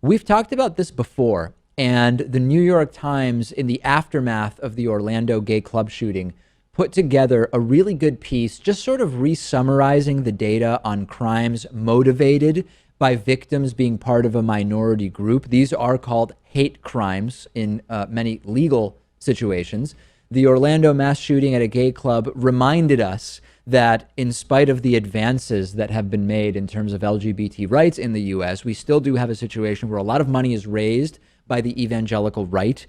We've talked about this before, and the New York Times, in the aftermath of the Orlando gay club shooting, put together a really good piece just sort of re-summarizing the data on crimes motivated by victims being part of a minority group. These are called hate crimes in many legal situations. The Orlando mass shooting at a gay club reminded us that in spite of the advances that have been made in terms of LGBT rights in the US, we still do have a situation where a lot of money is raised by the evangelical right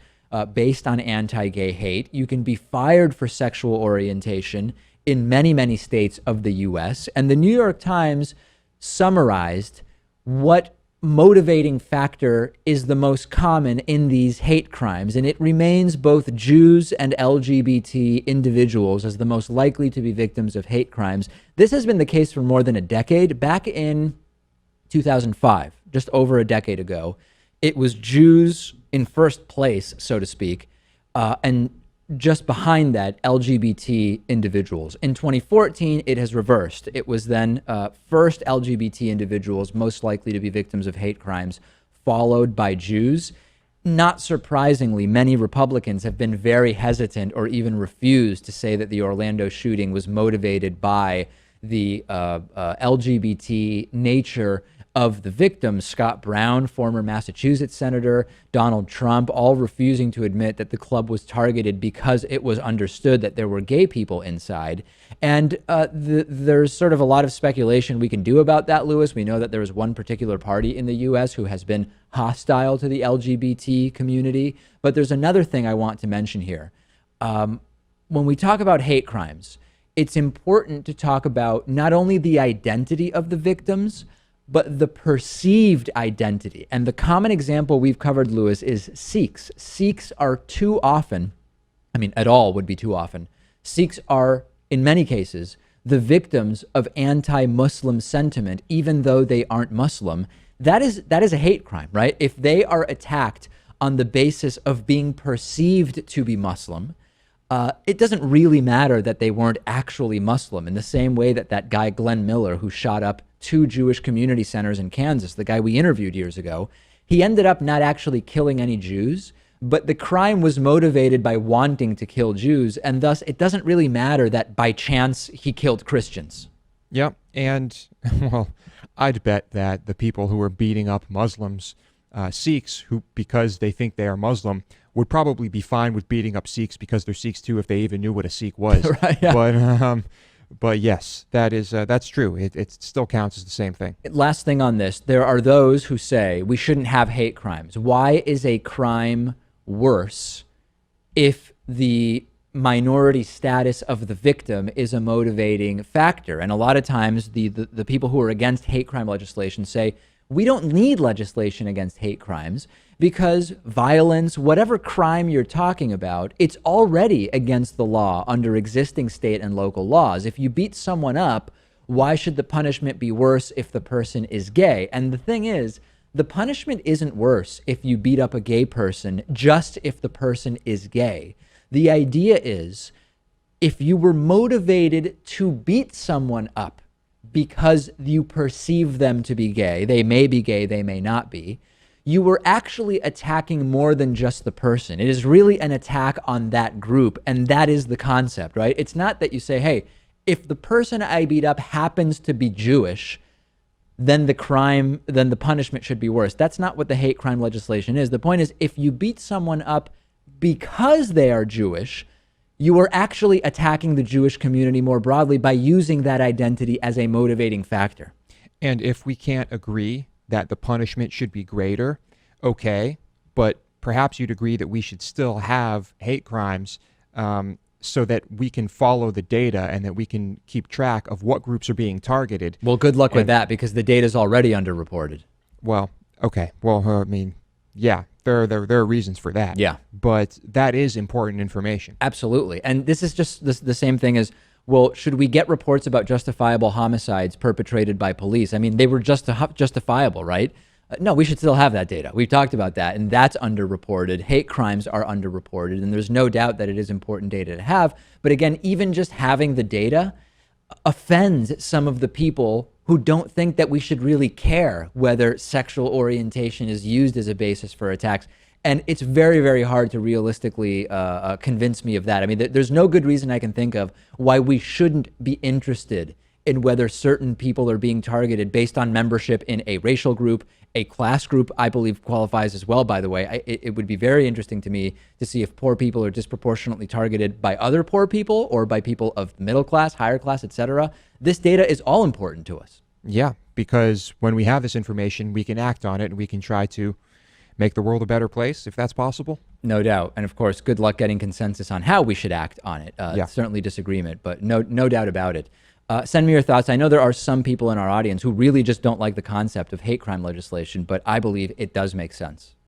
based on anti-gay hate. You can be fired for sexual orientation in many, many states of the US. And the New York Times summarized what motivating factor is the most common in these hate crimes. And it remains both Jews and LGBT individuals as the most likely to be victims of hate crimes. This has been the case for more than a decade. Back in 2005, just over a decade ago, it was Jews in first place, so to speak, and just behind that, LGBT individuals. In 2014, it has reversed. It was then first LGBT individuals most likely to be victims of hate crimes, followed by Jews. Not surprisingly, many Republicans have been very hesitant or even refused to say that the Orlando shooting was motivated by the LGBT nature of the victims. Scott Brown, former Massachusetts senator, Donald Trump, all refusing to admit that the club was targeted because it was understood that there were gay people inside. And there's sort of a lot of speculation we can do about that, Lewis. We know that there is one particular party in the U.S. who has been hostile to the LGBT community. But there's another thing I want to mention here. When we talk about hate crimes, it's important to talk about not only the identity of the victims, but the perceived identity. And the common example we've covered, Lewis, is Sikhs. Sikhs are too often, at all would be too often. Sikhs are, in many cases, the victims of anti-Muslim sentiment, even though they aren't Muslim. That is a hate crime, right? If they are attacked on the basis of being perceived to be Muslim, it doesn't really matter that they weren't actually Muslim, in the same way that that guy, Glenn Miller, who shot up 2 Jewish community centers in Kansas, the guy we interviewed years ago, he ended up not actually killing any Jews, but the crime was motivated by wanting to kill Jews, and thus it doesn't really matter that by chance he killed Christians. Yep, and, well, I'd bet that the people who are beating up Muslims, Sikhs, who because they think they are Muslim, would probably be fine with beating up Sikhs because they're Sikhs too if they even knew what a Sikh was. Right, yeah. But yes, that's true. It still counts as the same thing. Last thing on this, there are those who say we shouldn't have hate crimes. Why is a crime worse if the minority status of the victim is a motivating factor? And a lot of times the people who are against hate crime legislation say, we don't need legislation against hate crimes because violence, whatever crime you're talking about, it's already against the law under existing state and local laws. If you beat someone up, why should the punishment be worse if the person is gay? And the thing is, the punishment isn't worse if you beat up a gay person just if the person is gay. The idea is, if you were motivated to beat someone up because you perceive them to be gay, they may be gay, they may not be, you were actually attacking more than just the person. It is really an attack on that group, and that is the concept, right? It's not that you say, hey, if the person I beat up happens to be Jewish, then the punishment should be worse. That's not what the hate crime legislation is. The point is, if you beat someone up because they are Jewish, you are actually attacking the Jewish community more broadly by using that identity as a motivating factor. And if we can't agree that the punishment should be greater, okay, but perhaps you'd agree that we should still have hate crimes so that we can follow the data and that we can keep track of what groups are being targeted. Well, good luck with that, because the data is already underreported. Well, okay. Well, yeah, there are reasons for that. Yeah. But that is important information. Absolutely. And this is just the same thing as, well, should we get reports about justifiable homicides perpetrated by police? They were justifiable, right? No, we should still have that data. We've talked about that, and that's underreported. Hate crimes are underreported, and there's no doubt that it is important data to have. But again, even just having the data, offends some of the people who don't think that we should really care whether sexual orientation is used as a basis for attacks. And it's very, very hard to realistically convince me of that. I mean, there's no good reason I can think of why we shouldn't be interested in whether certain people are being targeted based on membership in a racial group. A class group, I believe, qualifies as well, by the way. It would be very interesting to me to see if poor people are disproportionately targeted by other poor people or by people of middle class, higher class, etc. This data is all important to us. Yeah, because when we have this information, we can act on it and we can try to make the world a better place, if that's possible. No doubt. And of course, good luck getting consensus on how we should act on it. Yeah. Certainly disagreement, but no doubt about it. Send me your thoughts. I know there are some people in our audience who really just don't like the concept of hate crime legislation, but I believe it does make sense.